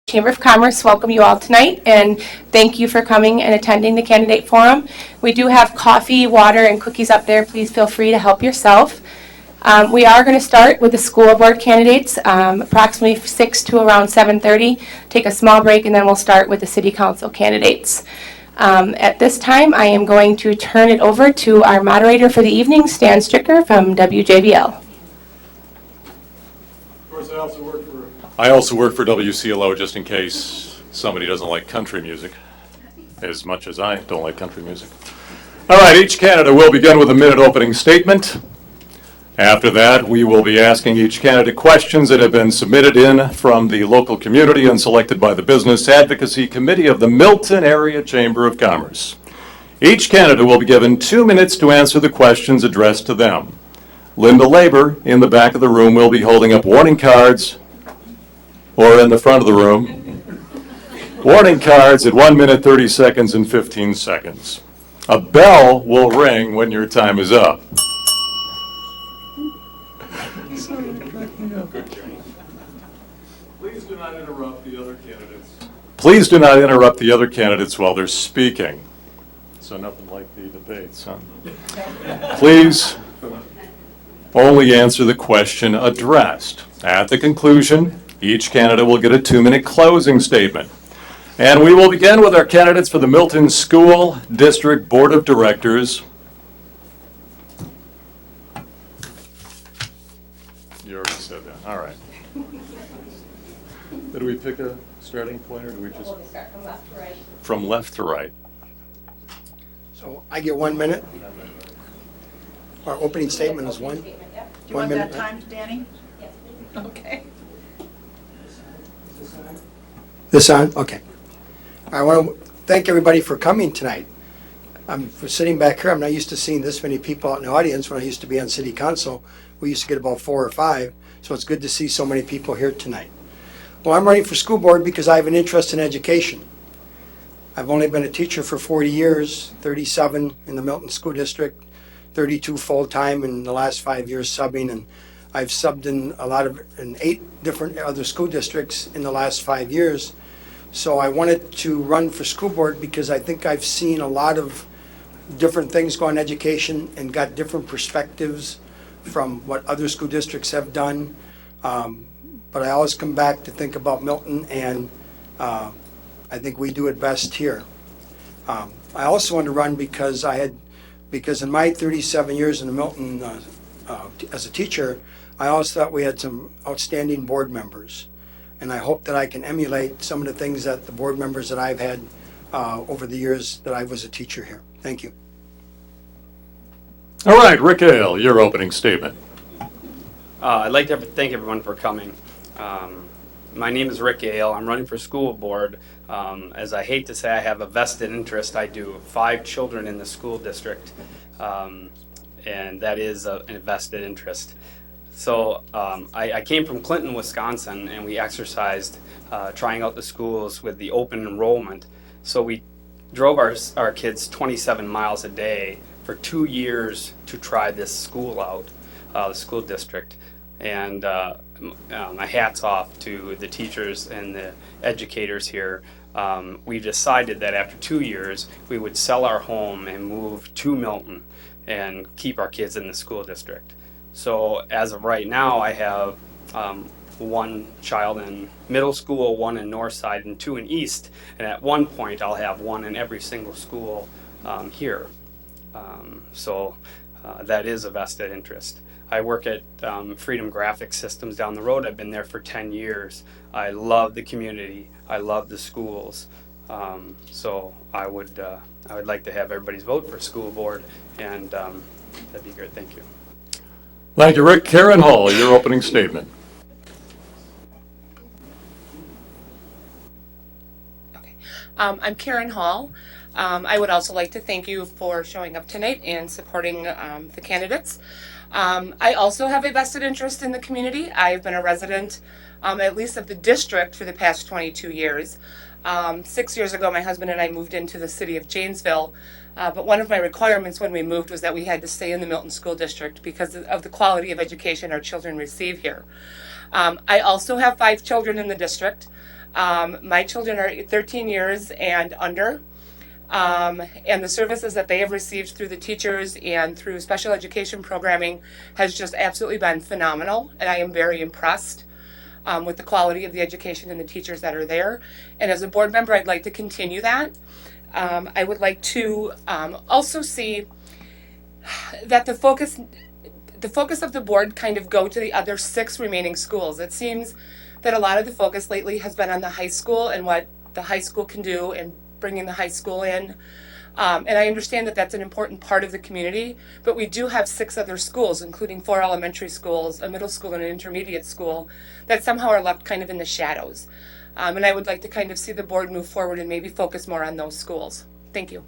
Chamber of Commerce welcome you all tonight, and thank you for coming and attending the candidate forum. We do have coffee, water, and cookies up there. Please feel free to help yourself. We are going to start with the school board candidates, approximately 6 to around 7:30. Take a small break, and then we'll start with the city council candidates. At this time, I am going to turn it over to our moderator for the evening, Stan Stricker from WJBL. Of course, I also work for WCLO, just in case somebody doesn't like country music as much as I don't like country music. All right, each candidate will begin with a minute opening statement. After that, we will be asking each candidate questions that have been submitted in from the local community and selected by the Business Advocacy Committee of the Milton Area Chamber of Commerce. Each candidate will be given 2 minutes to answer the questions addressed to them. Linda Labor in the back of the room will be holding up warning cards, or in the front of the room, warning cards at 1 minute, 30 seconds, and 15 seconds. A bell will ring when your time is up. Please do not interrupt the other candidates. Please do not interrupt the other candidates while they're speaking. So nothing like the debates, huh? Please only answer the question addressed. At the conclusion, each candidate will get a 2-minute closing statement. And we will begin with our candidates for the Milton School District Board of Directors. You already said that. All right. Did we pick a starting point, or do we just? We'll start from left to right. From left to right. So I get 1 minute. Our opening statement is one. Do you want that timed, Danny? Yes, please. Okay. This on? Okay. I want to thank everybody for coming tonight. For sitting back here, I'm not used to seeing this many people out in the audience. When I used to be on city council, we used to get about 4 or 5. So it's good to see so many people here tonight. Well, I'm running for school board because I have an interest in education. I've only been a teacher for 40 years, 37 in the Milton School District, 32 full-time in the last 5 years subbing, and I've subbed in 8 different other school districts in the last 5 years. So I wanted to run for school board because I think I've seen a lot of different things go on in education and got different perspectives from what other school districts have done. But I always come back to think about Milton, and I think we do it best here. I also want to run because in my 37 years in the Milton as a teacher, I always thought we had some outstanding board members. And I hope that I can emulate some of the things that the board members that I've had over the years that I was a teacher here. Thank you. All right, Rick Ale, your opening statement. I'd like to thank everyone for coming. My name is Rick Ale. I'm running for school board. As I hate to say, I have a vested interest. I do 5 children in the school district, and that is a vested interest. So I came from Clinton, Wisconsin, and we exercised trying out the schools with the open enrollment. So we drove our kids 27 miles a day for 2 years to try this school out, the school district. And my hat's off to the teachers and the educators here. We decided that after 2 years, we would sell our home and move to Milton and keep our kids in the school district. So as of right now, I have 1 child in middle school, 1 in North Side, and 2 in East. And at one point, I'll have 1 in every single school here. So that is a vested interest. I work at Freedom Graphic Systems down the road. I've been there for 10 years. I love the community. I love the schools. So I would like to have everybody's vote for school board, and that'd be great. Thank you. Thank you, Rick. Karen Hall, your opening statement. Okay. I'm Karen Hall. I would also like to thank you for showing up tonight and supporting the candidates. I also have a vested interest in the community. I've been a resident, at least of the district, for the past 22 years. 6 years ago, my husband and I moved into the city of Janesville, but one of my requirements when we moved was that we had to stay in the Milton School District because of the quality of education our children receive here. I also have 5 children in the district. My children are 13 years and under. And the services that they have received through the teachers and through special education programming has just absolutely been phenomenal. And I am very impressed with the quality of the education and the teachers that are there. And as a board member, I'd like to continue that. I would like to also see that the focus of the board kind of go to the other 6 remaining schools. It seems that a lot of the focus lately has been on the high school and what the high school can do and bringing the high school in. And I understand that that's an important part of the community, but we do have 6 other schools, including 4 elementary schools, a middle school and an intermediate school, that somehow are left kind of in the shadows. And I would like to kind of see the board move forward and maybe focus more on those schools. Thank you.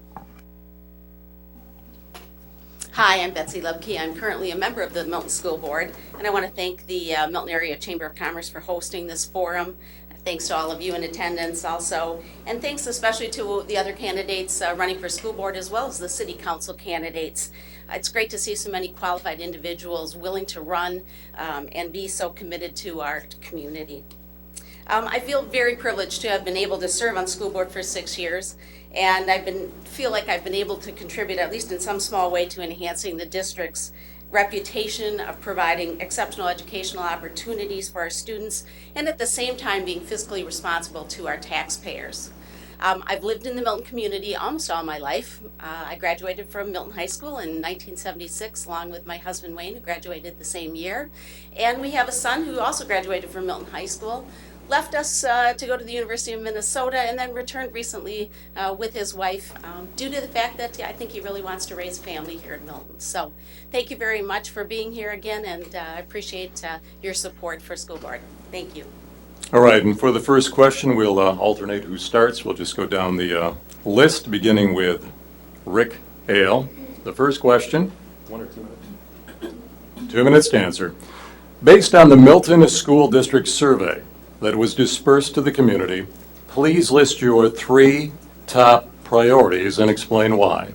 Hi, I'm Betsy Lubke. I'm currently a member of the Milton School Board, and I want to thank the Milton Area Chamber of Commerce for hosting this forum. Thanks to all of you in attendance also, and thanks especially to the other candidates running for school board as well as the city council candidates. It's great to see so many qualified individuals willing to run and be so committed to our community. I feel very privileged to have been able to serve on school board for 6 years, and feel like I've been able to contribute, at least in some small way, to enhancing the district's reputation of providing exceptional educational opportunities for our students, and at the same time being fiscally responsible to our taxpayers. I've lived in the Milton community almost all my life. I graduated from Milton High School in 1976, along with my husband Wayne, who graduated the same year. And we have a son who also graduated from Milton High School, left us to go to the University of Minnesota, and then returned recently with his wife due to the fact that I think he really wants to raise a family here in Milton. So thank you very much for being here again, and I appreciate your support for school board. Thank you. All right, and for the first question, we'll alternate who starts. We'll just go down the list, beginning with Rick Hale. The first question, 1 or 2 minutes? 2 minutes to answer. Based on the Milton School District survey that was dispersed to the community, please list your 3 top priorities and explain why.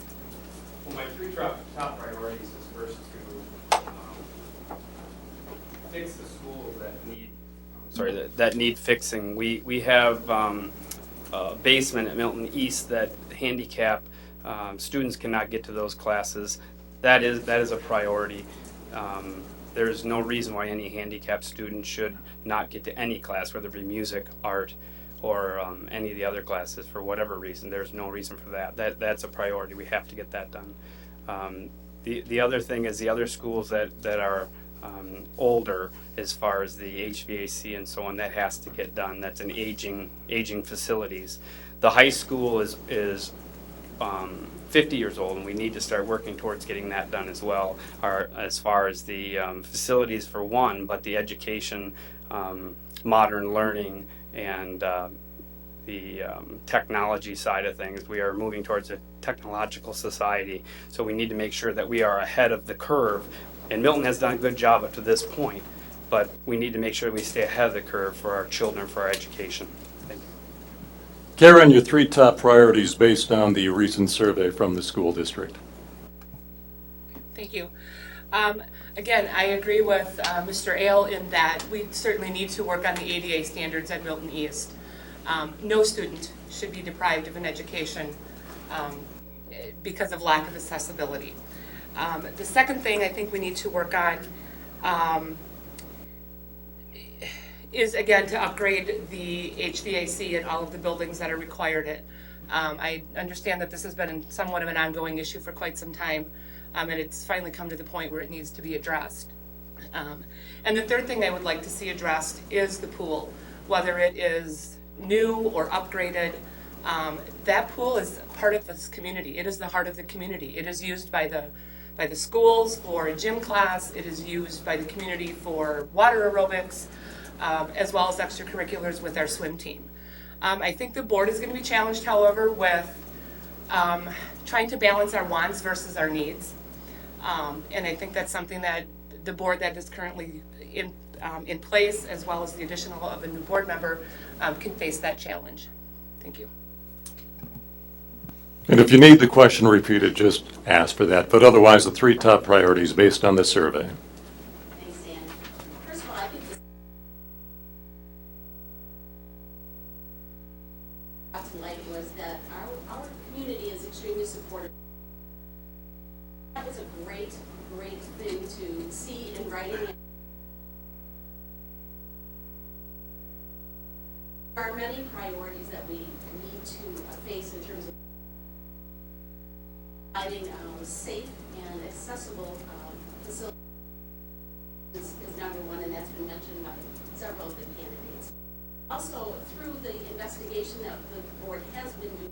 Well, my 3 top priorities is first to fix the schools that need fixing. We have a basement at Milton East that handicap students cannot get to those classes. That is a priority. There's no reason why any handicapped student should not get to any class, whether it be music, art, or any of the other classes for whatever reason. There's no reason for that. That's a priority. We have to get that done. The other thing is the other schools that are older, as far as the HVAC and so on, that has to get done. That's an aging facilities. The high school is 50 years old, and we need to start working towards getting that done as well, as far as the facilities for one, but the education, modern learning, and the technology side of things. We are moving towards a technological society, so we need to make sure that we are ahead of the curve. And Milton has done a good job up to this point, but we need to make sure we stay ahead of the curve for our children, for our education. Thank you. Karen, your 3 top priorities based on the recent survey from the school district. Thank you. Again, I agree with Mr. Ale in that we certainly need to work on the ADA standards at Milton East. No student should be deprived of an education because of lack of accessibility. The second thing I think we need to work on is, again, to upgrade the HVAC in all of the buildings that are required it. I understand that this has been somewhat of an ongoing issue for quite some time, and it's finally come to the point where it needs to be addressed. And the third thing I would like to see addressed is the pool, whether it is new or upgraded. That pool is part of this community. It is the heart of the community. It is used by the schools for gym class. It is used by the community for water aerobics, as well as extracurriculars with our swim team. I think the board is going to be challenged, however, with trying to balance our wants versus our needs. And I think that's something that the board that is currently in place, as well as the additional of a new board member, can face that challenge. Thank you. And if you need the question repeated, just ask for that. But otherwise, the 3 top priorities based on the survey. Thanks, Dan. First of all, I think light was that our community is extremely supportive. That was a great, great thing to see in writing. There are many priorities that we need to face in terms of providing safe and accessible facilities is number one, and that's been mentioned by several of the candidates. Also, through the investigation that the board has been doing,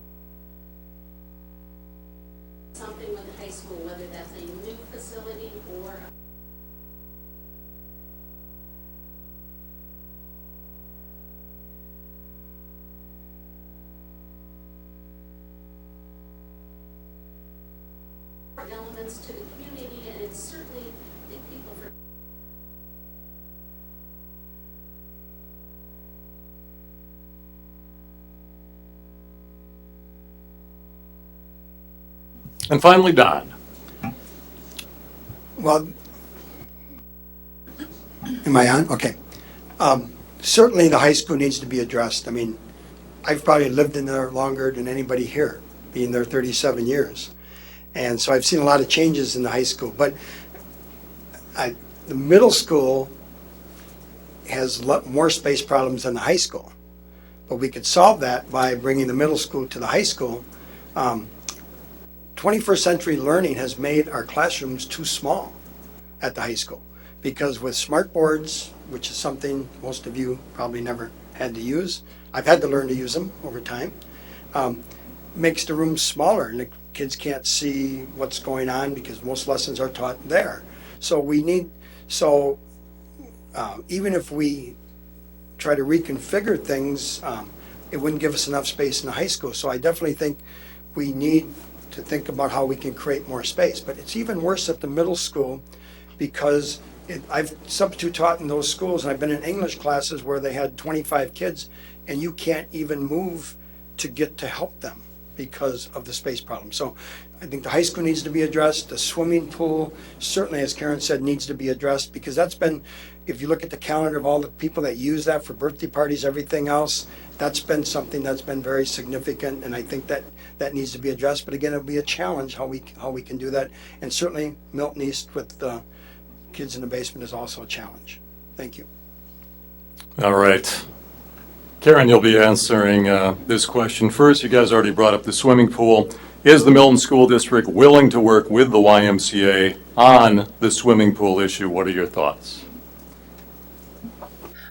something with the high school, whether that's a new facility or elements to the community, and it's certainly the people for And finally, Don. Well, am I on? Okay. Certainly the high school needs to be addressed. I mean, I've probably lived in there longer than anybody here, being there 37 years. And so I've seen a lot of changes in the high school. But the middle school has a lot more space problems than the high school. But we could solve that by bringing the middle school to the high school. 21st century learning has made our classrooms too small at the high school, because with smart boards, which is something most of you probably never had to use, I've had to learn to use them over time, makes the rooms smaller and the kids can't see what's going on because most lessons are taught there. So even if we try to reconfigure things, it wouldn't give us enough space in the high school. So I definitely think we need to think about how we can create more space. But it's even worse at the middle school, because I've substitute taught in those schools, and I've been in English classes where they had 25 kids, and you can't even move to get to help them because of the space problem. So I think the high school needs to be addressed. The swimming pool, certainly, as Karen said, needs to be addressed, because that's been, if you look at the calendar of all the people that use that for birthday parties, everything else, that's been something that's been very significant, and I think that needs to be addressed. But again, it'll be a challenge how we can do that. And certainly Milton East with the kids in the basement is also a challenge. Thank you. All right. Karen, you'll be answering this question first. You guys already brought up the swimming pool. Is the Milton School District willing to work with the YMCA on the swimming pool issue? What are your thoughts?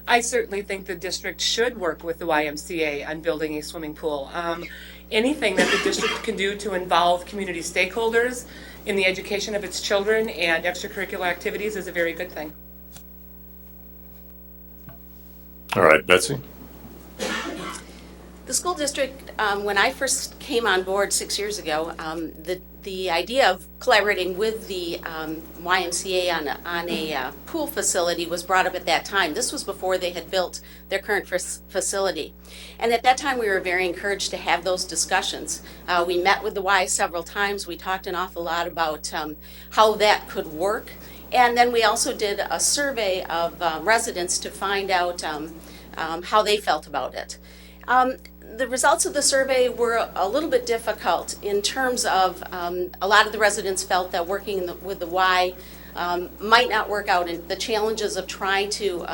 I certainly think the district should work with the YMCA on building a swimming pool. Anything that the district can do to involve community stakeholders in the education of its children and extracurricular activities is a very good thing. All right, Betsy? the school district. When I first came on board 6 years ago, the idea of collaborating with the YMCA on a pool facility was brought up at that time. This was before they had built their current facility. And at that time, we were very encouraged to have those discussions. We met with the Y several times. We talked an awful lot about how that could work. And then we also did a survey of residents to find out how they felt about it. The results of the survey were a little bit difficult in terms of a lot of the residents felt that working with the Y might not work out, and the challenges of trying to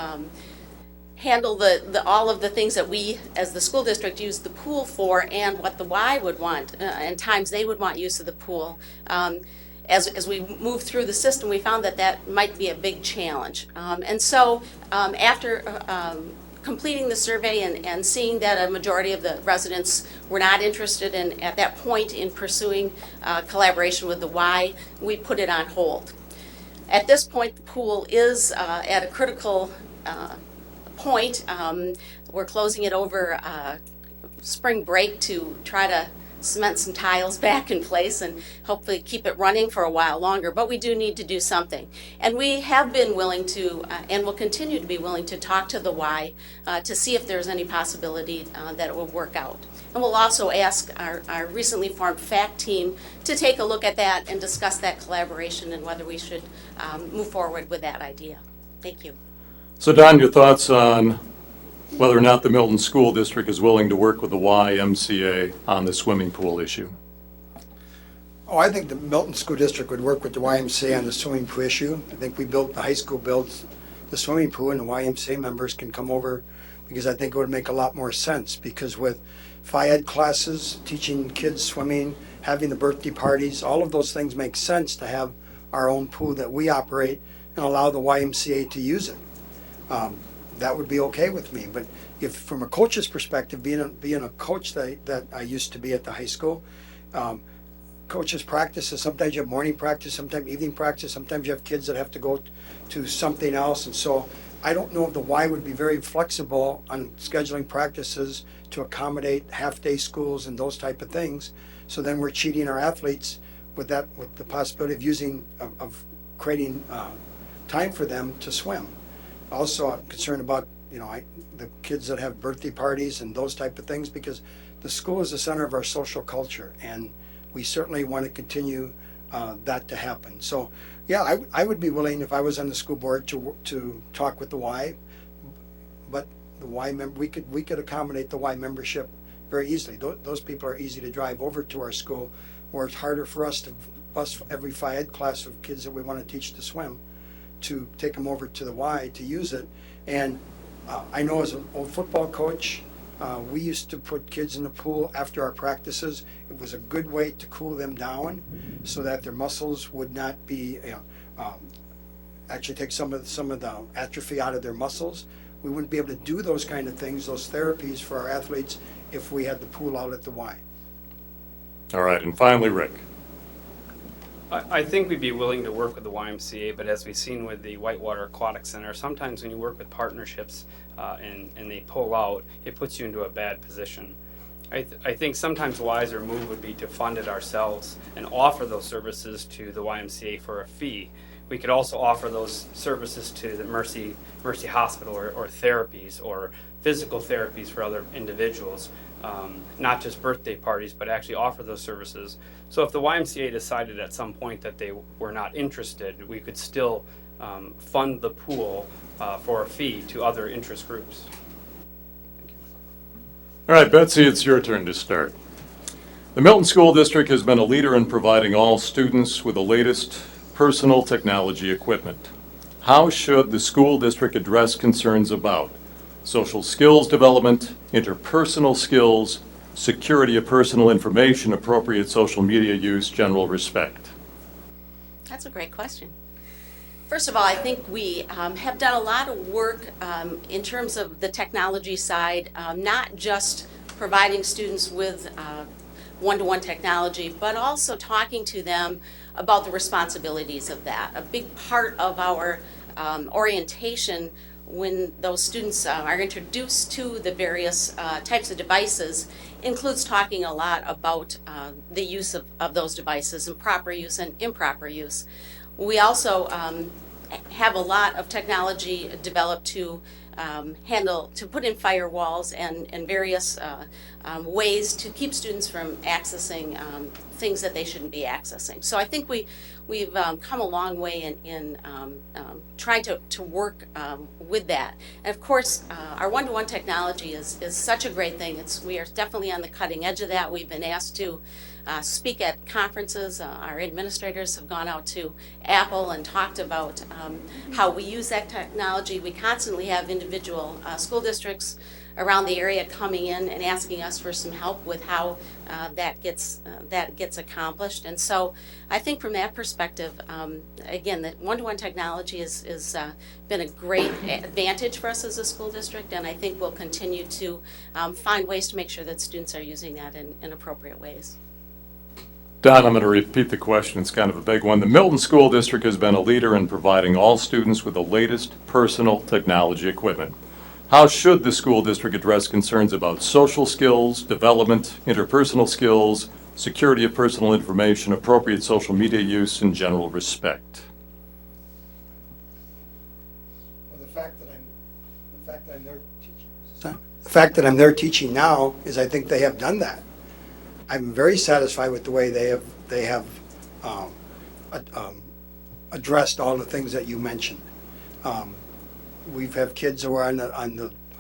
handle all of the things that we as the school district use the pool for and what the Y would want and times they would want use of the pool. As we moved through the system, we found that might be a big challenge. And so after completing the survey and seeing that a majority of the residents were not interested in, at that point, in pursuing collaboration with the Y, we put it on hold. At this point, the pool is at a critical point. We're closing it over spring break to try to cement some tiles back in place and hopefully keep it running for a while longer, but we do need to do something. And we have been willing to, and will continue to be willing to talk to the Y to see if there's any possibility that it will work out. And we'll also ask our recently formed FACT team to take a look at that and discuss that collaboration and whether we should move forward with that idea. Thank you. So Don, your thoughts on whether or not the Milton School District is willing to work with the YMCA on the swimming pool issue. Oh, I think the Milton School District would work with the YMCA on the swimming pool issue. I think the high school builds the swimming pool, and the YMCA members can come over, because I think it would make a lot more sense, because with Phi Ed classes, teaching kids swimming, having the birthday parties, all of those things make sense to have our own pool that we operate and allow the YMCA to use it. That would be okay with me. But if, from a coach's perspective, being a coach that I used to be at the high school, coaches practices, sometimes you have morning practice, sometimes evening practice, sometimes you have kids that have to go to something else. And so I don't know if the Y would be very flexible on scheduling practices to accommodate half-day schools and those type of things. So then we're cheating our athletes with the possibility of creating time for them to swim. Also, I'm concerned about, the kids that have birthday parties and those type of things, because the school is the center of our social culture, and we certainly want to continue that to happen. So, yeah, I would be willing, if I was on the school board, to talk with the Y, but the Y we could accommodate the Y membership very easily. Those people are easy to drive over to our school, where it's harder for us to bus every Phi Ed class of kids that we want to teach to swim, to take them over to the Y to use it. And I know, as an old football coach, we used to put kids in the pool after our practices. It was a good way to cool them down, so that their muscles would not be, actually take some of the atrophy out of their muscles. We wouldn't be able to do those kind of things, those therapies for our athletes, if we had the pool out at the Y. All right, and finally, Rick. I think we'd be willing to work with the YMCA, but as we've seen with the Whitewater Aquatic Center, sometimes when you work with partnerships and they pull out, it puts you into a bad position. I think sometimes a wiser move would be to fund it ourselves and offer those services to the YMCA for a fee. We could also offer those services to the Mercy Hospital or therapies or physical therapies for other individuals. Not just birthday parties, but actually offer those services. So if the YMCA decided at some point that they were not interested, we could still fund the pool for a fee to other interest groups. Thank you. All right, Betsy, it's your turn to start. The Milton School District has been a leader in providing all students with the latest personal technology equipment. How should the school district address concerns about social skills development, interpersonal skills, security of personal information, appropriate social media use, general respect? That's a great question. First of all, I think we have done a lot of work in terms of the technology side, not just providing students with one-to-one technology, but also talking to them about the responsibilities of that. A big part of our orientation when those students are introduced to the various types of devices includes talking a lot about the use of those devices and proper use and improper use. We also have a lot of technology developed to put in firewalls and various ways to keep students from accessing things that they shouldn't be accessing. So I think we've come a long way in trying to work with that. And of course, our one-to-one technology is such a great thing. We are definitely on the cutting edge of that. We've been asked to speak at conferences. Our administrators have gone out to Apple and talked about how we use that technology. We constantly have individual school districts around the area coming in and asking us for some help with how that gets accomplished. And so I think from that perspective, again, that one-to-one technology has been a great advantage for us as a school district, and I think we'll continue to find ways to make sure that students are using that in appropriate ways. Don, I'm going to repeat the question. It's kind of a big one. The Milton School District has been a leader in providing all students with the latest personal technology equipment. How should the school district address concerns about social skills, development, interpersonal skills, security of personal information, appropriate social media use, and general respect? Well, the fact that I'm there teaching now is I think they have done that. I'm very satisfied with the way they have addressed all the things that you mentioned. We've had kids who are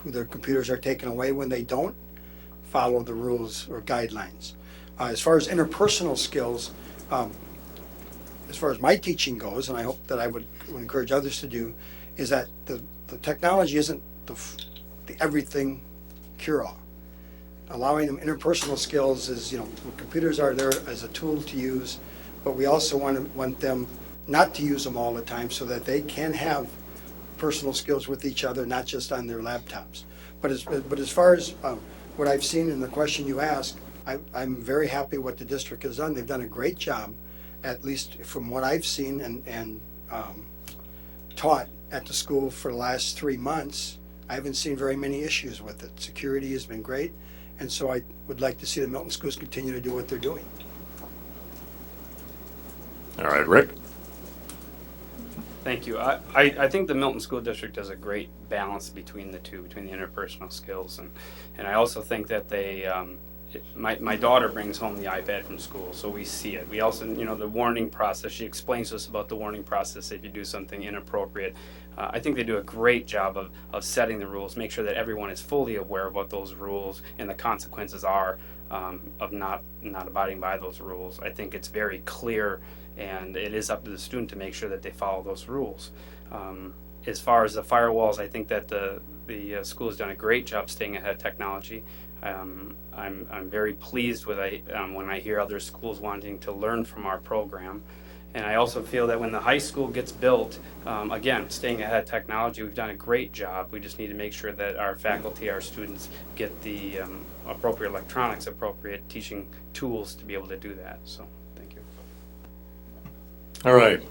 who their computers are taken away when they don't follow the rules or guidelines. As far as interpersonal skills, as far as my teaching goes, and I hope that I would encourage others to do, is that the technology isn't the everything cure-all. Allowing them interpersonal skills is, computers are there as a tool to use, but we also want them not to use them all the time so that they can have personal skills with each other, not just on their laptops. But as far as what I've seen in the question you asked, I'm very happy what the district has done. They've done a great job, at least from what I've seen and taught at the school for the last 3 months. I haven't seen very many issues with it. Security has been great, and so I would like to see the Milton schools continue to do what they're doing. All right, Rick? Thank you. I think the Milton School District does a great balance between the two, between the interpersonal skills, and I also think that they, my daughter brings home the iPad from school, so we see it. We also, the warning process, she explains to us about the warning process if you do something inappropriate. I think they do a great job of setting the rules, make sure that everyone is fully aware of what those rules and the consequences are of not abiding by those rules. I think it's very clear, and it is up to the student to make sure that they follow those rules. As far as the firewalls, I think that the school has done a great job staying ahead of technology. I'm very pleased with when I hear other schools wanting to learn from our program. And I also feel that when the high school gets built, again, staying ahead of technology, we've done a great job. We just need to make sure that our faculty, our students get the appropriate electronics, appropriate teaching tools to be able to do that. So, thank you. All right.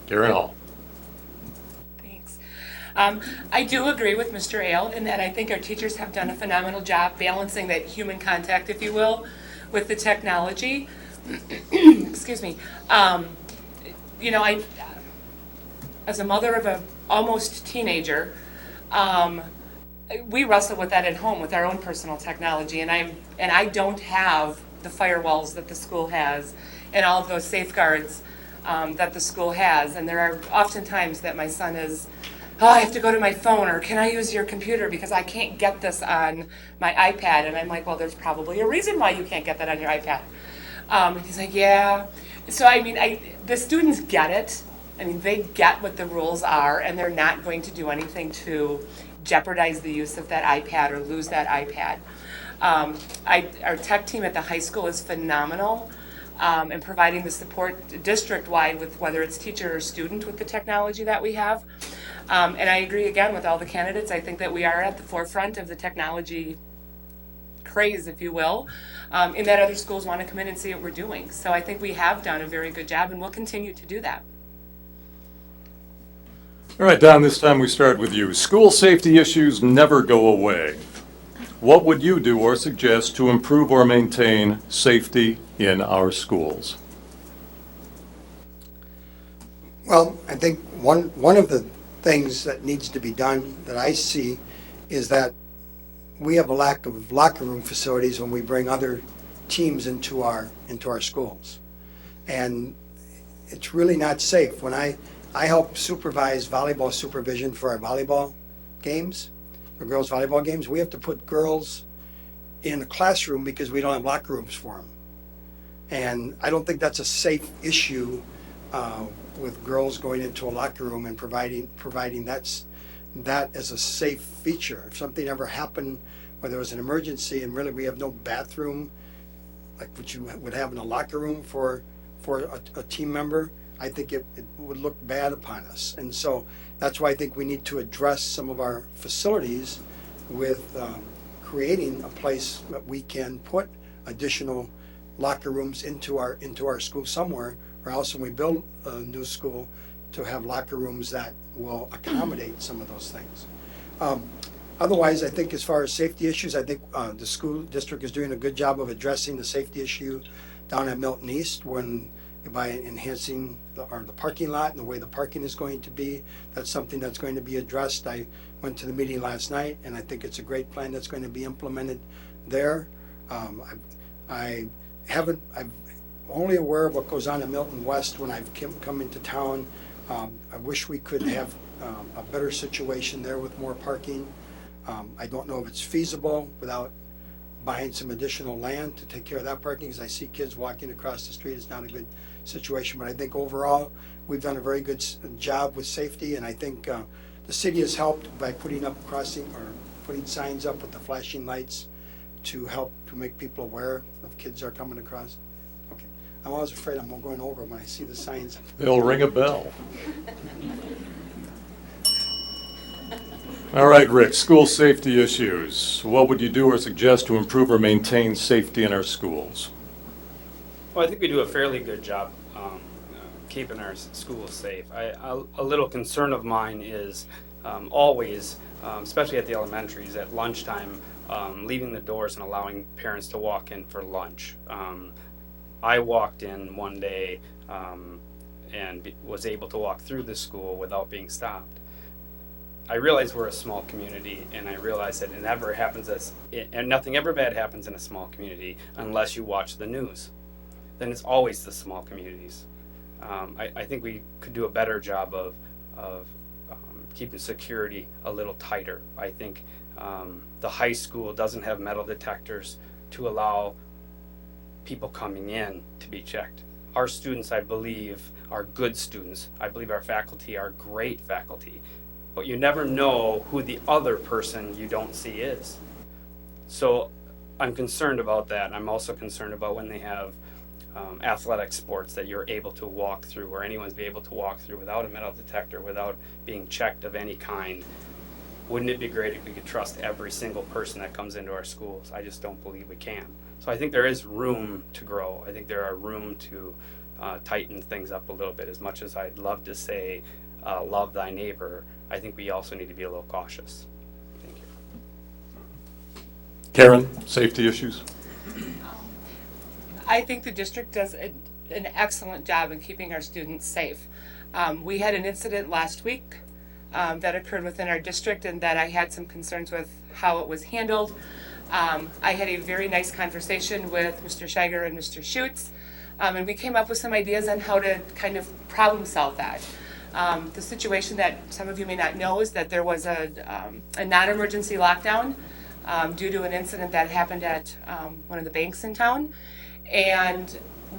Karen Hall. Thanks. I do agree with Mr. Ale in that I think our teachers have done a phenomenal job balancing that human contact, if you will, with the technology. Excuse me. I, as a mother of a almost teenager, we wrestle with that at home with our own personal technology, and I don't have the firewalls that the school has and all of those safeguards that the school has. And there are often times that my son is, I have to go to my phone, or can I use your computer because I can't get this on my iPad? And I'm like, well, there's probably a reason why you can't get that on your iPad. And he's like, yeah. So, the students get it. They get what the rules are, and they're not going to do anything to jeopardize the use of that iPad or lose that iPad. Our tech team at the high school is phenomenal in providing the support district-wide with whether it's teacher or student with the technology that we have. And I agree again with all the candidates. I think that we are at the forefront of the technology craze, if you will, in that other schools want to come in and see what we're doing. So I think we have done a very good job, and we'll continue to do that. All right, Don, this time we start with you. School safety issues never go away. What would you do or suggest to improve or maintain safety in our schools? Well, I think one of the things that needs to be done that I see is that we have a lack of locker room facilities when we bring other teams into our schools. And it's really not safe. When I help supervise volleyball supervision for our volleyball games, for girls' volleyball games, we have to put girls in a classroom because we don't have locker rooms for them. And I don't think that's a safe issue with girls going into a locker room and providing that as a safe feature. If something ever happened where there was an emergency and really we have no bathroom, like what you would have in a locker room for a team member, I think it would look bad upon us. And so that's why I think we need to address some of our facilities with creating a place that we can put additional locker rooms into our school somewhere, or else when we build a new school, to have locker rooms that will accommodate some of those things. Otherwise, I think as far as safety issues, I think the school district is doing a good job of addressing the safety issue down at Milton East by enhancing the parking lot and the way the parking is going to be. That's something that's going to be addressed. I went to the meeting last night, and I think it's a great plan that's going to be implemented there. I'm only aware of what goes on in Milton West when I've come into town. I wish we could have a better situation there with more parking. I don't know if it's feasible without buying some additional land to take care of that parking, because I see kids walking across the street. It's not a good situation, but I think overall, we've done a very good job with safety, and I think the city has helped by putting up putting signs up with the flashing lights to help to make people aware of kids are coming across. Okay, I'm always afraid I'm going over when I see the signs. They'll ring a bell. All right, Rick, school safety issues. What would you do or suggest to improve or maintain safety in our schools? Well, I think we do a fairly good job keeping our schools safe. A little concern of mine is always, especially at the elementaries, at lunchtime, leaving the doors and allowing parents to walk in for lunch. I walked in one day and was able to walk through the school without being stopped. I realize we're a small community, and I realize that it never happens and nothing ever bad happens in a small community unless you watch the news. Then it's always the small communities. I think we could do a better job of keeping security a little tighter. I think the high school doesn't have metal detectors to allow people coming in to be checked. Our students, I believe, are good students. I believe our faculty are great faculty. But you never know who the other person you don't see is. So I'm concerned about that. I'm also concerned about when they have athletic sports that you're able to walk through, or anyone's be able to walk through without a metal detector, without being checked of any kind. Wouldn't it be great if we could trust every single person that comes into our schools? I just don't believe we can. So I think there is room to grow. I think there are room to tighten things up a little bit. As much as I'd love to say, love thy neighbor, I think we also need to be a little cautious. Thank you. Karen, safety issues? I think the district does an excellent job in keeping our students safe. We had an incident last week that occurred within our district, and that I had some concerns with how it was handled. I had a very nice conversation with Mr. Scheiger and Mr. Schutz, and we came up with some ideas on how to kind of problem solve that. The situation that some of you may not know is that there was a non-emergency lockdown due to an incident that happened at one of the banks in town. And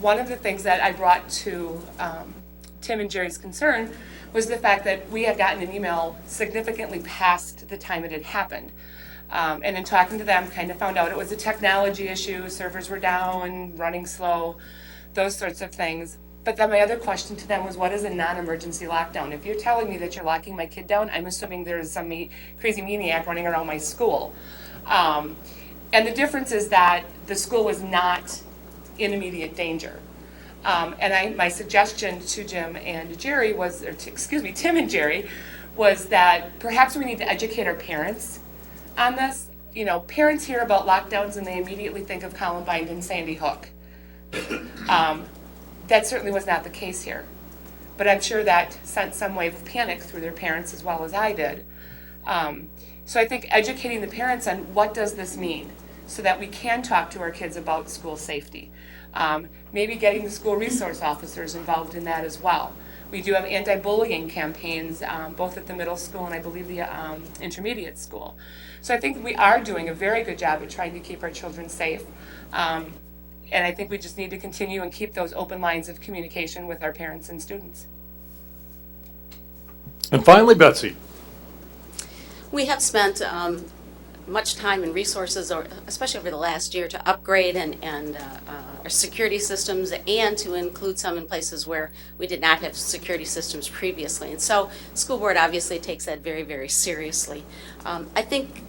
one of the things that I brought to Tim and Jerry's concern was the fact that we had gotten an email significantly past the time it had happened. And in talking to them, kind of found out it was a technology issue, servers were down, running slow, those sorts of things. But then my other question to them was, what is a non-emergency lockdown? If you're telling me that you're locking my kid down, I'm assuming there's some crazy maniac running around my school. And the difference is that the school was not in immediate danger. And my suggestion to Tim and Jerry was that perhaps we need to educate our parents on this. You know, parents hear about lockdowns and they immediately think of Columbine and Sandy Hook. That certainly was not the case here. But I'm sure that sent some wave of panic through their parents as well as I did. So I think educating the parents on what does this mean so that we can talk to our kids about school safety. Maybe getting the school resource officers involved in that as well. We do have anti-bullying campaigns, both at the middle school and I believe the intermediate school. So I think we are doing a very good job at trying to keep our children safe. And I think we just need to continue and keep those open lines of communication with our parents and students. And finally, Betsy. We have spent much time and resources, especially over the last year, to upgrade and our security systems, and to include some in places where we did not have security systems previously. And so the school board obviously takes that very, very seriously. I think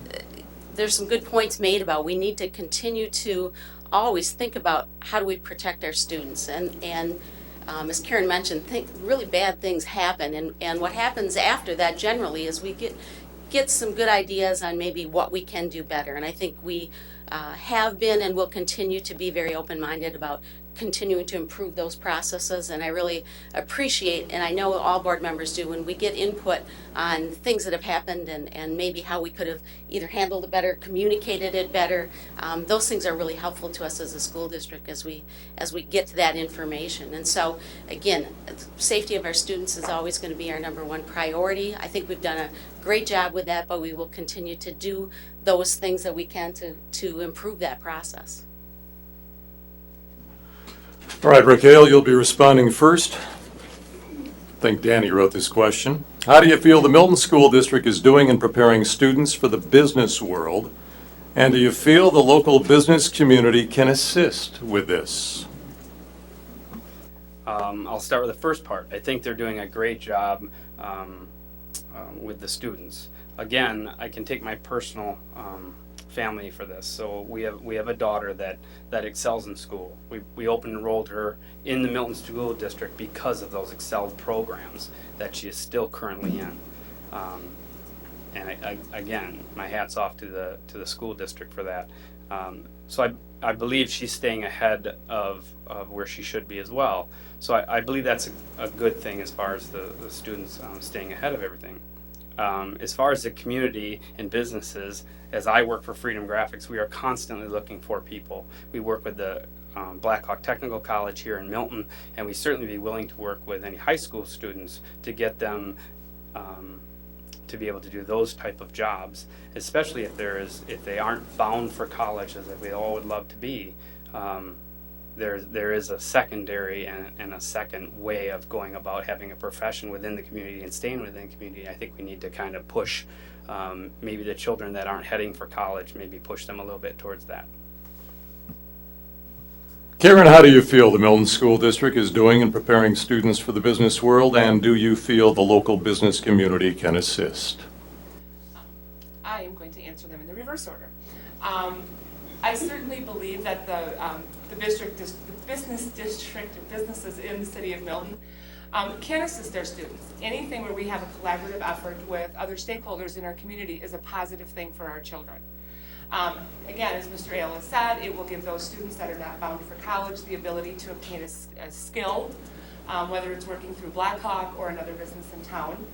there's some good points made about we need to continue to always think about how do we protect our students. And as Karen mentioned, really bad things happen. And what happens after that generally is we get some good ideas on maybe what we can do better. And I think we have been and will continue to be very open-minded about continuing to improve those processes, and I really appreciate, and I know all board members do, when we get input on things that have happened and maybe how we could have either handled it better, communicated it better. Those things are really helpful to us as a school district as we get to that information. And so, again, safety of our students is always going to be our number one priority. I think we've done a great job with that, but we will continue to do those things that we can to improve that process. All right, Rick Hale, you'll be responding first. I think Danny wrote this question. How do you feel the Milton School District is doing in preparing students for the business world? And do you feel the local business community can assist with this? I'll start with the first part. I think they're doing a great job with the students. Again, I can take my personal family for this. So we have a daughter that excels in school. We open enrolled her in the Milton School District because of those excelled programs that she is still currently in. And again, my hat's off to the school district for that. So I believe she's staying ahead of where she should be as well. So I believe that's a good thing as far as the students staying ahead of everything. As far as the community and businesses, as I work for Freedom Graphics, we are constantly looking for people. We work with the Blackhawk Technical College here in Milton, and we certainly be willing to work with any high school students to get them to be able to do those type of jobs, especially if they aren't bound for college as we all would love to be. There is a secondary and a second way of going about having a profession within the community and staying within the community. I think we need to kind of push maybe the children that aren't heading for college, maybe push them a little bit towards that. Karen, how do you feel the Milton School District is doing in preparing students for the business world, and do you feel the local business community can assist? I am going to answer them in the reverse order. I certainly believe that the business district and businesses in the city of Milton can assist their students. Anything where we have a collaborative effort with other stakeholders in our community is a positive thing for our children. Again, as Mr. Ale has said, it will give those students that are not bound for college the ability to obtain a skill, whether it's working through Blackhawk or another business in town.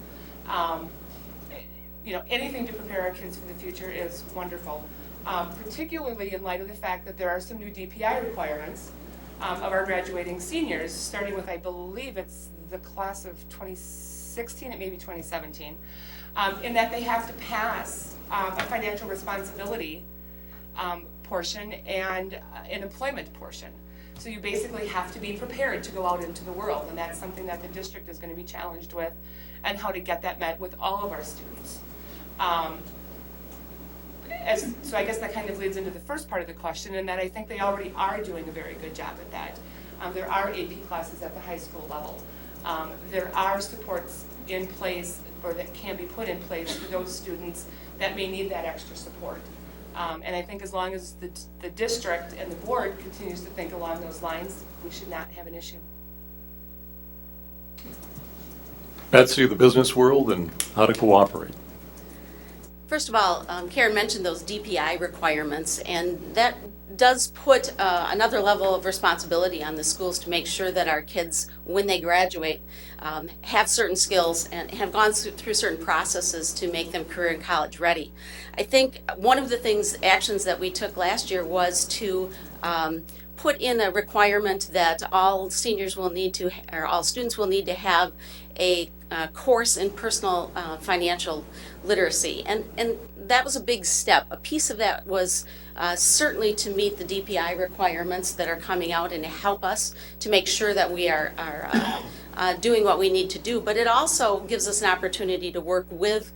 Anything to prepare our kids for the future is wonderful, particularly in light of the fact that there are some new DPI requirements of our graduating seniors, starting with, I believe it's the class of 2016, it may be 2017, in that they have to pass a financial responsibility portion and an employment portion. So you basically have to be prepared to go out into the world, and that's something that the district is going to be challenged with, and how to get that met with all of our students. So I guess that kind of leads into the first part of the question, in that I think they already are doing a very good job at that. There are AP classes at the high school level. There are supports in place, or that can be put in place for those students that may need that extra support. And I think as long as the district and the board continues to think along those lines, we should not have an issue. Betsy, the business world and how to cooperate. First of all, Karen mentioned those DPI requirements, and that does put another level of responsibility on the schools to make sure that our kids, when they graduate, have certain skills and have gone through certain processes to make them career and college ready. I think one of the actions that we took last year was to put in a requirement that all seniors will need to, or all students will need to have a course in personal financial literacy. And that was a big step. A piece of that was certainly to meet the DPI requirements that are coming out and to help us to make sure that we are doing what we need to do. But it also gives us an opportunity to work with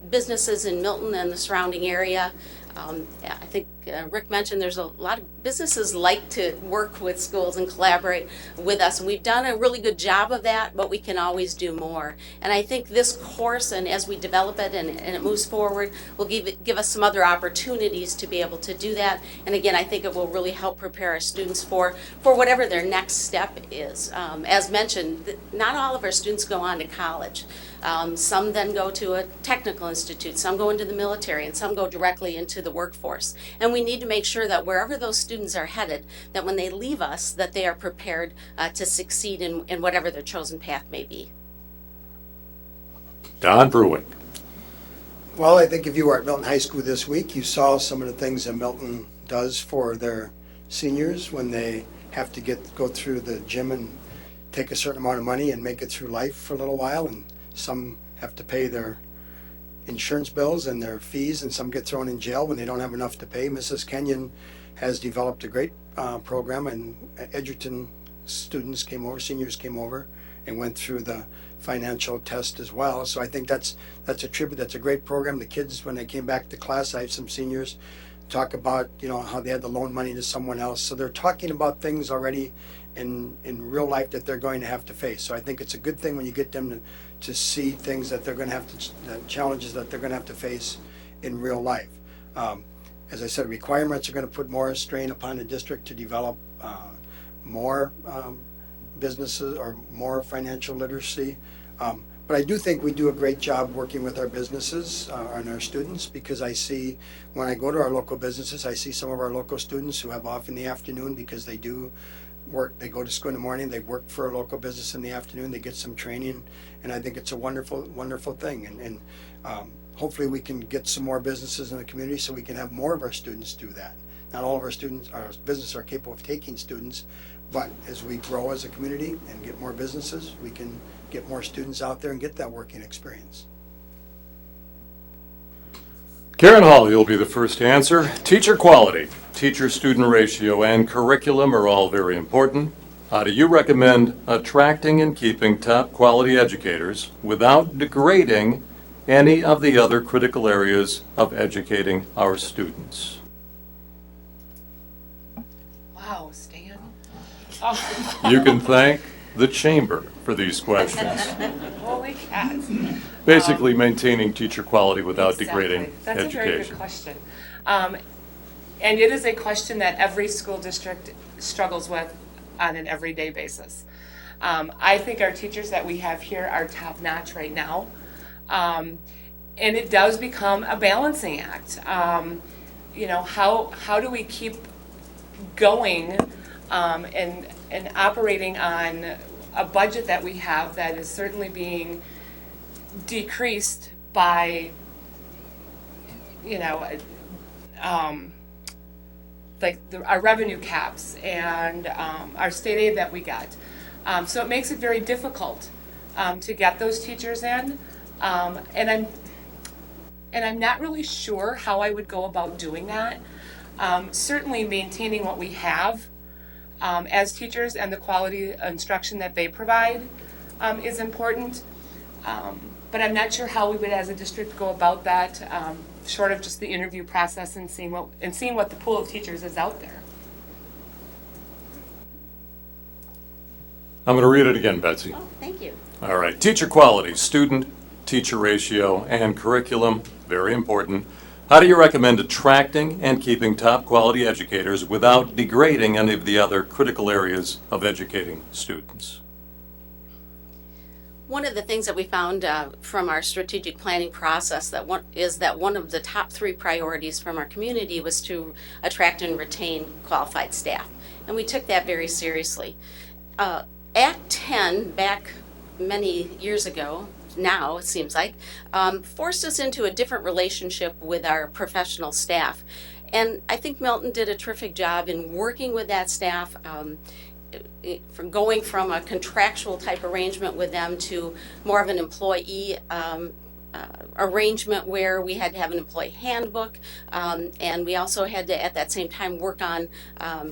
businesses in Milton and the surrounding area. I think Rick mentioned there's a lot of businesses like to work with schools and collaborate with us, and we've done a really good job of that, but we can always do more. And I think this course, and as we develop it and it moves forward, will give us some other opportunities to be able to do that. And again, I think it will really help prepare our students for whatever their next step is. As mentioned, not all of our students go on to college. Some then go to a technical institute, some go into the military, and some go directly into the workforce. And we need to make sure that wherever those students are headed, that when they leave us, that they are prepared to succeed in whatever their chosen path may be. Don Bruick. Well, I think if you were at Milton High School this week, you saw some of the things that Milton does for their seniors when they have to go through the gym and take a certain amount of money and make it through life for a little while. And some have to pay their insurance bills and their fees, and some get thrown in jail when they don't have enough to pay. Mrs. Kenyon has developed a great program, and Edgerton students came over, seniors came over, and went through the financial test as well. So I think that's a tribute. That's a great program. The kids, when they came back to class, I have some seniors talk about, how they had to loan money to someone else. So they're talking about things already in real life that they're going to have to face. So I think it's a good thing when you get them to see things that they're going to have to, challenges that they're going to have to face in real life. As I said, requirements are going to put more strain upon the district to develop more businesses or more financial literacy. But I do think we do a great job working with our businesses and our students, because I see, when I go to our local businesses, I see some of our local students who have off in the afternoon because they do work. They go to school in the morning, they work for a local business in the afternoon, they get some training, and I think it's a wonderful, wonderful thing. And hopefully we can get some more businesses in the community so we can have more of our students do that. Not all of our students, our businesses are capable of taking students, but as we grow as a community and get more businesses, we can get more students out there and get that working experience. Karen Hall, you'll be the first to answer. Teacher quality, teacher-student ratio, and curriculum are all very important. How do you recommend attracting and keeping top-quality educators without degrading any of the other critical areas of educating our students? Wow, Stan. You can thank the chamber for these questions. Holy cats. Basically, maintaining teacher quality without degrading Exactly. That's a very good education. question. And it is a question that every school district struggles with on an everyday basis. I think our teachers that we have here are top-notch right now. And it does become a balancing act. How do we keep going and operating on a budget that we have that is certainly being decreased by, our revenue caps and our state aid that we get. So it makes it very difficult to get those teachers in. And I'm not really sure how I would go about doing that. Certainly maintaining what we have as teachers and the quality instruction that they provide is important. But I'm not sure how we would as a district go about that, short of just the interview process and seeing what the pool of teachers is out there. I'm going to read it again, Betsy. Oh, thank you. All right. Teacher quality, student-teacher ratio, and curriculum, very important. How do you recommend attracting and keeping top-quality educators without degrading any of the other critical areas of educating students? One of the things that we found from our strategic planning process is that one of the top 3 priorities from our community was to attract and retain qualified staff. And we took that very seriously. Act 10, back many years ago, now it seems like, forced us into a different relationship with our professional staff. And I think Milton did a terrific job in working with that staff, from going from a contractual type arrangement with them to more of an employee arrangement where we had to have an employee handbook, and we also had to at that same time work on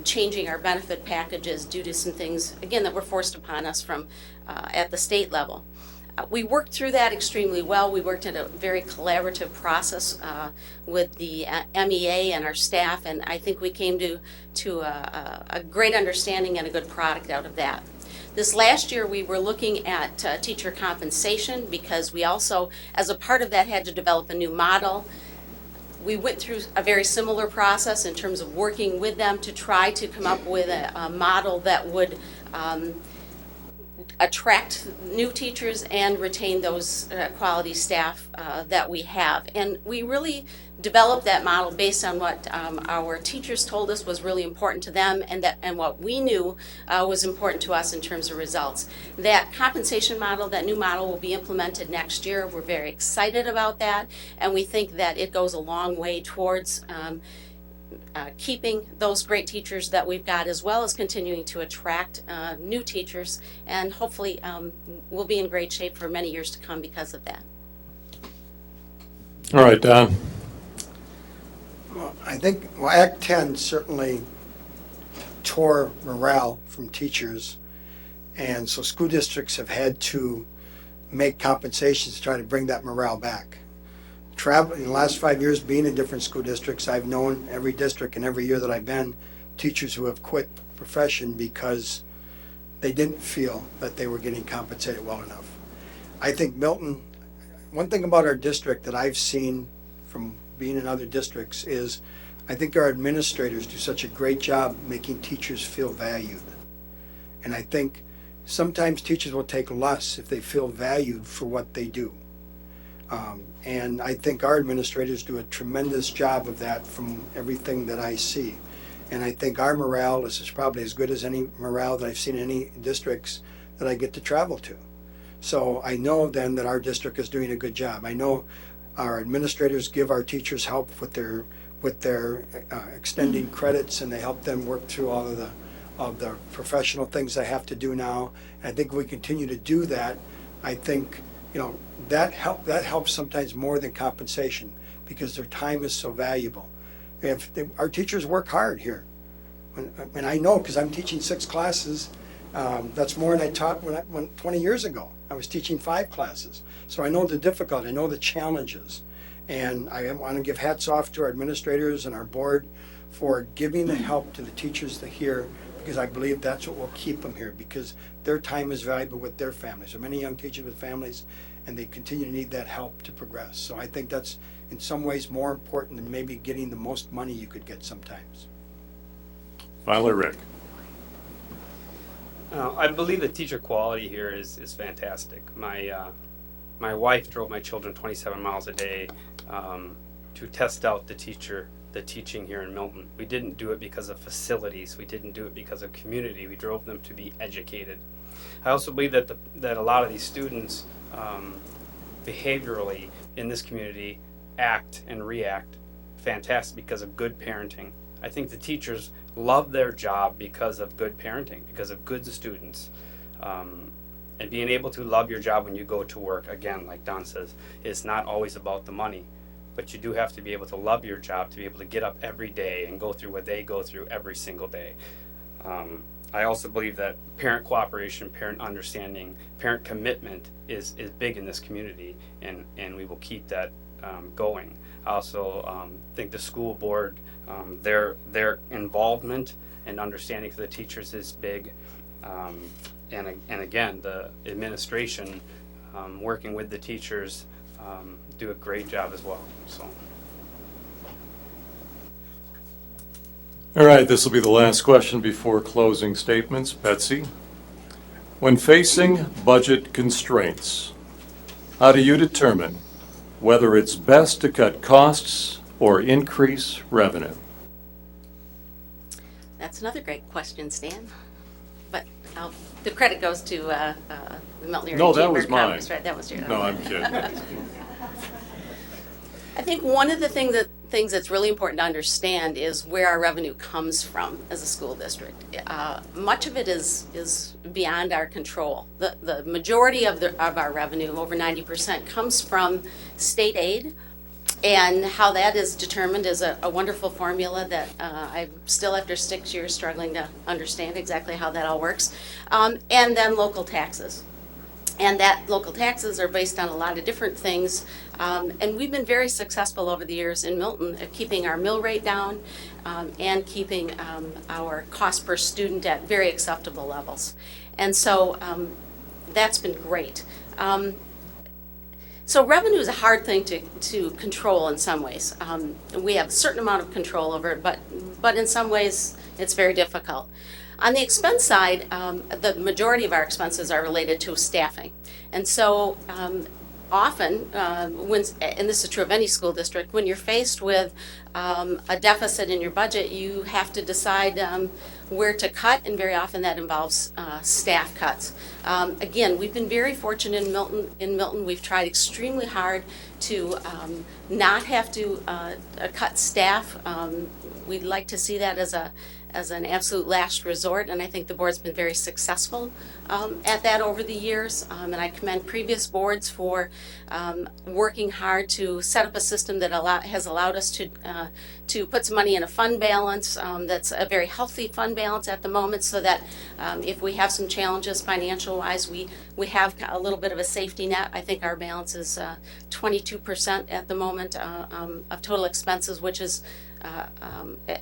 changing our benefit packages due to some things, again, that were forced upon us from at the state level. We worked through that extremely well. We worked in a very collaborative process with the MEA and our staff, and I think we came to a great understanding and a good product out of that. This last year, we were looking at teacher compensation because we also, as a part of that, had to develop a new model. We went through a very similar process in terms of working with them to try to come up with a model that would attract new teachers and retain those quality staff that we have. And we really developed that model based on what our teachers told us was really important to them, and what we knew was important to us in terms of results. That compensation model, that new model, will be implemented next year. We're very excited about that, and we think that it goes a long way towards keeping those great teachers that we've got, as well as continuing to attract new teachers, and hopefully we'll be in great shape for many years to come because of that. All right, Don. Well, I think, Act 10 certainly tore morale from teachers, and so school districts have had to make compensations to try to bring that morale back. In the last 5 years being in different school districts, I've known every district and every year that I've been, teachers who have quit the profession because they didn't feel that they were getting compensated well enough. I think Milton, one thing about our district that I've seen from being in other districts is I think our administrators do such a great job making teachers feel valued. And I think sometimes teachers will take less if they feel valued for what they do. And I think our administrators do a tremendous job of that from everything that I see. And I think our morale is probably as good as any morale that I've seen in any districts that I get to travel to. So I know then that our district is doing a good job. I know our administrators give our teachers help with their extending credits, and they help them work through all of the professional things they have to do now. And I think if we continue to do that, I think that helps sometimes more than compensation, because their time is so valuable. Our teachers work hard here, and I know because I'm teaching 6 classes. That's more than I taught when 20 years ago. I was teaching 5 classes, so I know the difficulty, I know the challenges, and I want to give hats off to our administrators and our board for giving the help to the teachers here, because I believe that's what will keep them here, because their time is valuable with their families. There are many young teachers with families, and they continue to need that help to progress. So I think that's in some ways more important than maybe getting the most money you could get sometimes. Finally, Rick. I believe the teacher quality here is fantastic. My wife drove my children 27 miles a day to test out the teaching here in Milton. We didn't do it because of facilities. We didn't do it because of community. We drove them to be educated. I also believe that a lot of these students behaviorally in this community act and react fantastic because of good parenting. I think the teachers love their job because of good parenting, because of good students. And being able to love your job when you go to work, again, like Don says, it's not always about the money, but you do have to be able to love your job to be able to get up every day and go through what they go through every single day. I also believe that parent cooperation, parent understanding, parent commitment is big in this community, and we will keep that going. I also think the school board, their involvement and understanding for the teachers is big. And again, the administration working with the teachers do a great job as well. So. All right, this will be the last question before closing statements. Betsy, when facing budget constraints, how do you determine whether it's best to cut costs or increase revenue? That's another great question, Stan. But the credit goes to the Milton Area No, that Chamber was of mine. Commerce, right? That was yours. No, I'm kidding. I think one of the things that's really important to understand is where our revenue comes from as a school district. Much of it is beyond our control. The majority of our revenue, over 90%, comes from state aid, and how that is determined is a wonderful formula that I'm still, after 6 years, struggling to understand exactly how that all works. And then local taxes. And that local taxes are based on a lot of different things. And we've been very successful over the years in Milton at keeping our mill rate down and keeping our cost per student at very acceptable levels. And so that's been great. So revenue is a hard thing to control in some ways. We have a certain amount of control over it, but in some ways it's very difficult. On the expense side, the majority of our expenses are related to staffing. And so often, and this is true of any school district, when you're faced with a deficit in your budget, you have to decide where to cut, and very often that involves staff cuts. Again, we've been very fortunate in Milton. We've tried extremely hard to not have to cut staff. We'd like to see that as an absolute last resort, and I think the board's been very successful at that over the years. And I commend previous boards for working hard to set up a system that has allowed us to put some money in a fund balance that's a very healthy fund balance at the moment, so that if we have some challenges financial-wise, we have a little bit of a safety net. I think our balance is 22% at the moment of total expenses, which is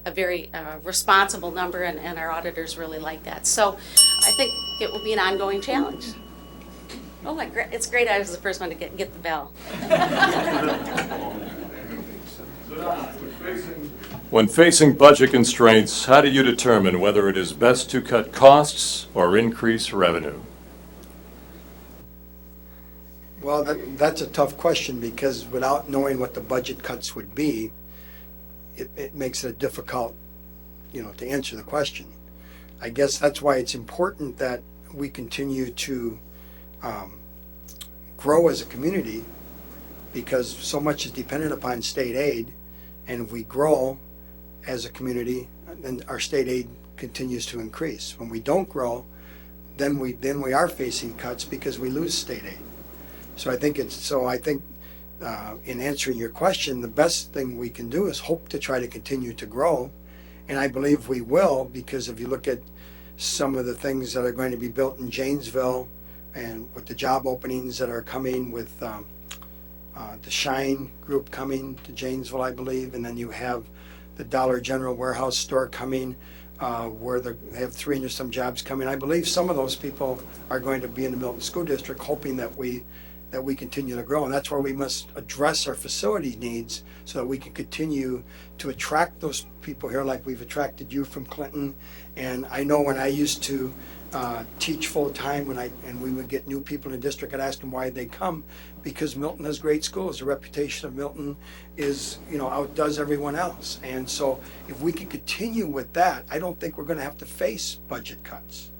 a very responsible number, and our auditors really like that. So I think it will be an ongoing challenge. Oh, it's great I was the first one to get the bell. When facing budget constraints, how do you determine whether it is best to cut costs or increase revenue? Well, that's a tough question, because without knowing what the budget cuts would be, it makes it difficult, to answer the question. I guess that's why it's important that we continue to grow as a community, because so much is dependent upon state aid, and if we grow as a community, then our state aid continues to increase. When we don't grow, then we are facing cuts because we lose state aid. So I think in answering your question, the best thing we can do is hope to try to continue to grow, and I believe we will, because if you look at some of the things that are going to be built in Janesville, and with the job openings that are coming with the Shine Group coming to Janesville, I believe, and then you have the Dollar General warehouse store coming, where they have 300 some jobs coming. I believe some of those people are going to be in the Milton School District, hoping that we continue to grow. And that's where we must address our facility needs, so that we can continue to attract those people here, like we've attracted you from Clinton. And I know when I used to teach full-time, and we would get new people in the district, I'd ask them why they come, because Milton has great schools. The reputation of Milton is, outdoes everyone else. And so if we can continue with that, I don't think we're going to have to face budget cuts.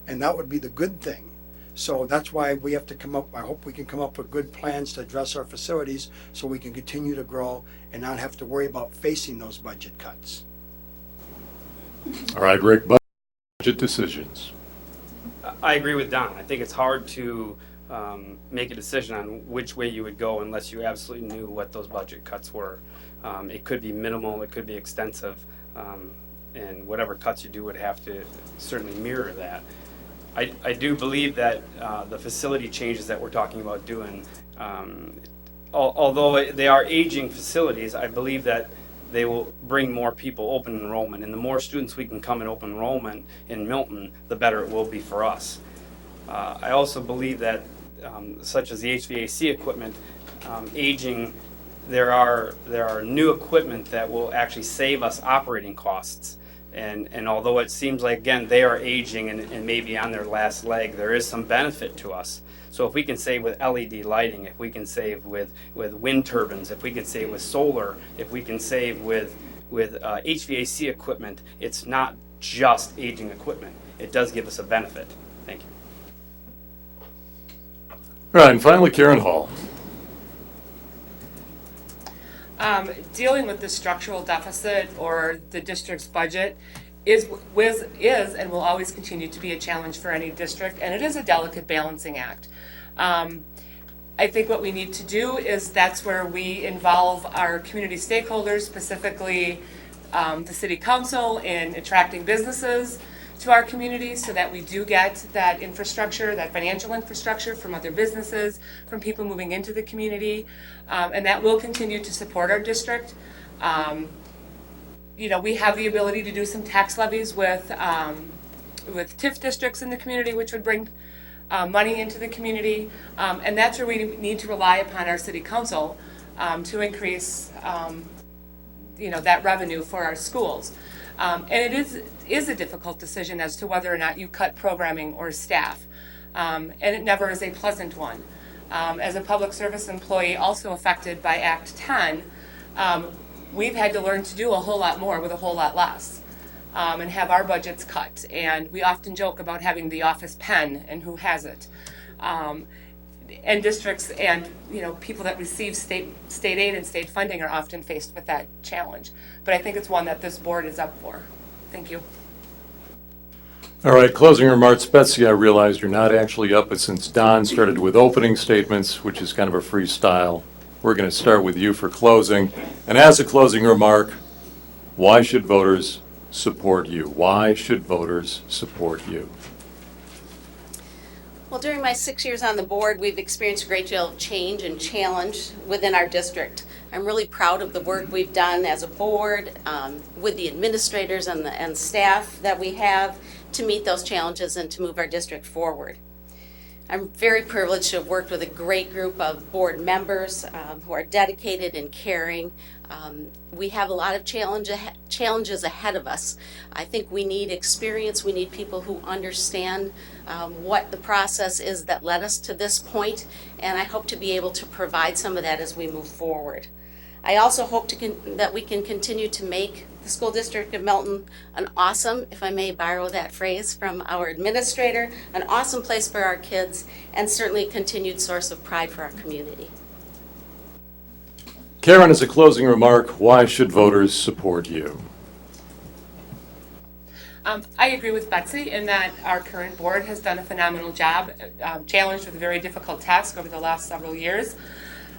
And that would be the good thing. So that's why we have to I hope we can come up with good plans to address our facilities, so we can continue to grow and not have to worry about facing those budget cuts. All right, Rick, budget decisions. I agree with Don. I think it's hard to make a decision on which way you would go unless you absolutely knew what those budget cuts were. It could be minimal, it could be extensive, and whatever cuts you do would have to certainly mirror that. I do believe that the facility changes that we're talking about doing, although they are aging facilities, I believe that they will bring more people open enrollment. And the more students we can come in open enrollment in Milton, the better it will be for us. I also believe that, such as the HVAC equipment, aging, there are new equipment that will actually save us operating costs. And although it seems like, again, they are aging and maybe on their last leg, there is some benefit to us. So if we can save with LED lighting, if we can save with wind turbines, if we can save with solar, if we can save with HVAC equipment, it's not just aging equipment. It does give us a benefit. Thank you. All right, and finally, Karen Hall. Dealing with the structural deficit or the district's budget is and will always continue to be a challenge for any district, and it is a delicate balancing act. I think what we need to do is that's where we involve our community stakeholders, specifically the city council, in attracting businesses to our community, so that we do get that infrastructure, that financial infrastructure from other businesses, from people moving into the community, and that will continue to support our district. We have the ability to do some tax levies with TIF districts in the community, which would bring money into the community, and that's where we need to rely upon our city council to increase that revenue for our schools. And it is a difficult decision as to whether or not you cut programming or staff. And it never is a pleasant one. As a public service employee also affected by Act 10, we've had to learn to do a whole lot more with a whole lot less, and have our budgets cut. And we often joke about having the office pen and who has it. And districts and, people that receive state aid and state funding are often faced with that challenge. But I think it's one that this board is up for. Thank you. All right, closing remarks. Betsy, I realize you're not actually up, but since Don started with opening statements, which is kind of a freestyle, we're going to start with you for closing. And as a closing remark, why should voters support you? Why should voters support you? Well, during my 6 years on the board, we've experienced a great deal of change and challenge within our district. I'm really proud of the work we've done as a board, with the administrators and staff that we have to meet those challenges and to move our district forward. I'm very privileged to have worked with a great group of board members who are dedicated and caring. We have a lot of challenges ahead of us. I think we need experience. We need people who understand what the process is that led us to this point, and I hope to be able to provide some of that as we move forward. I also hope that we can continue to make the school district of Milton an awesome, if I may borrow that phrase from our administrator, an awesome place for our kids, and certainly a continued source of pride for our community. Karen, as a closing remark, why should voters support you? I agree with Betsy in that our current board has done a phenomenal job, challenged with a very difficult task over the last several years.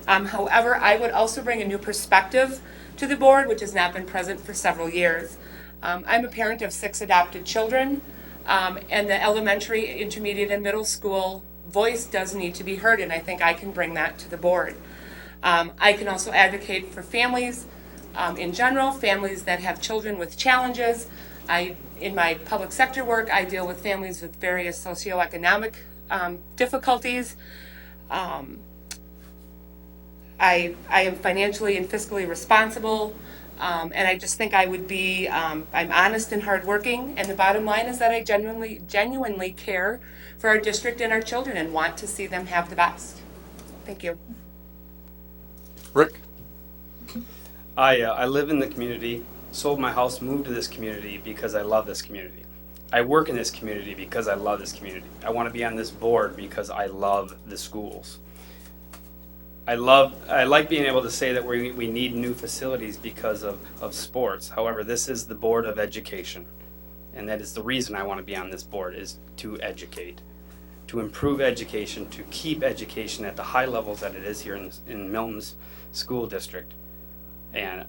However, I would also bring a new perspective to the board, which has not been present for several years. I'm a parent of 6 adopted children, and the elementary, intermediate, and middle school voice does need to be heard, and I think I can bring that to the board. I can also advocate for families in general, families that have children with challenges. In my public sector work, I deal with families with various socioeconomic difficulties. I am financially and fiscally responsible, and I just think I would be, I'm honest and hardworking, and the bottom line is that I genuinely care for our district and our children and want to see them have the best. Thank you. Rick? I live in the community, sold my house, moved to this community because I love this community. I work in this community because I love this community. I want to be on this board because I love the schools. I like being able to say that we need new facilities because of sports. However, this is the Board of Education, and that is the reason I want to be on this board, is to educate, to improve education, to keep education at the high levels that it is here in Milton's school district. And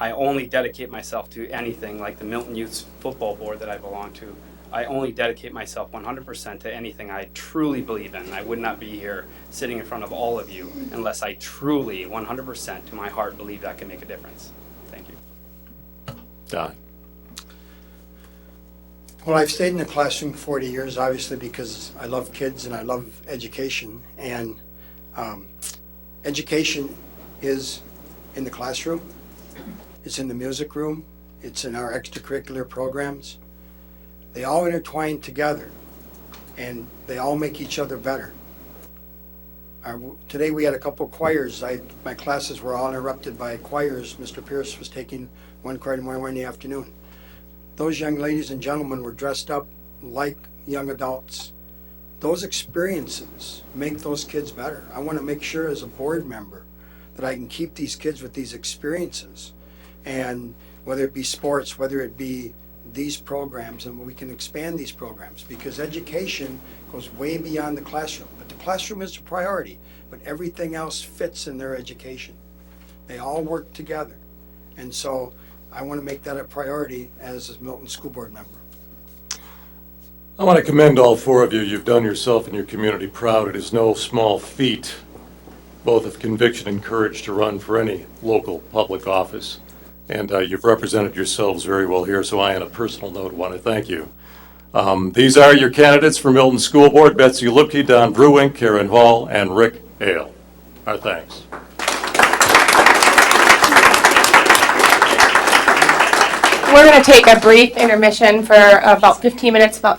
I only dedicate myself to anything like the Milton Youth Football Board that I belong to. I only dedicate myself 100% to anything I truly believe in. I would not be here sitting in front of all of you unless I truly, 100% to my heart, believe that can make a difference. Thank you. Don? Well, I've stayed in the classroom for 40 years, obviously, because I love kids and I love education. And education is in the classroom, it's in the music room, it's in our extracurricular programs. They all intertwine together, and they all make each other better. Today we had a couple choirs. My classes were all interrupted by choirs. Mr. Pierce was taking one choir tomorrow in the afternoon. Those young ladies and gentlemen were dressed up like young adults. Those experiences make those kids better. I want to make sure as a board member that I can keep these kids with these experiences. And whether it be sports, whether it be these programs, and we can expand these programs, because education goes way beyond the classroom. But the classroom is a priority, but everything else fits in their education. They all work together. And so I want to make that a priority as a Milton School Board member. I want to commend all 4 of you. You've done yourself and your community proud. It is no small feat, both of conviction and courage, to run for any local public office. And you've represented yourselves very well here, so I, on a personal note, want to thank you. These are your candidates for Milton School Board: Betsy Lubke, Don Brewink, Karen Hall, and Rick Hale. Our thanks. we're going to take a brief intermission for about 15 minutes, about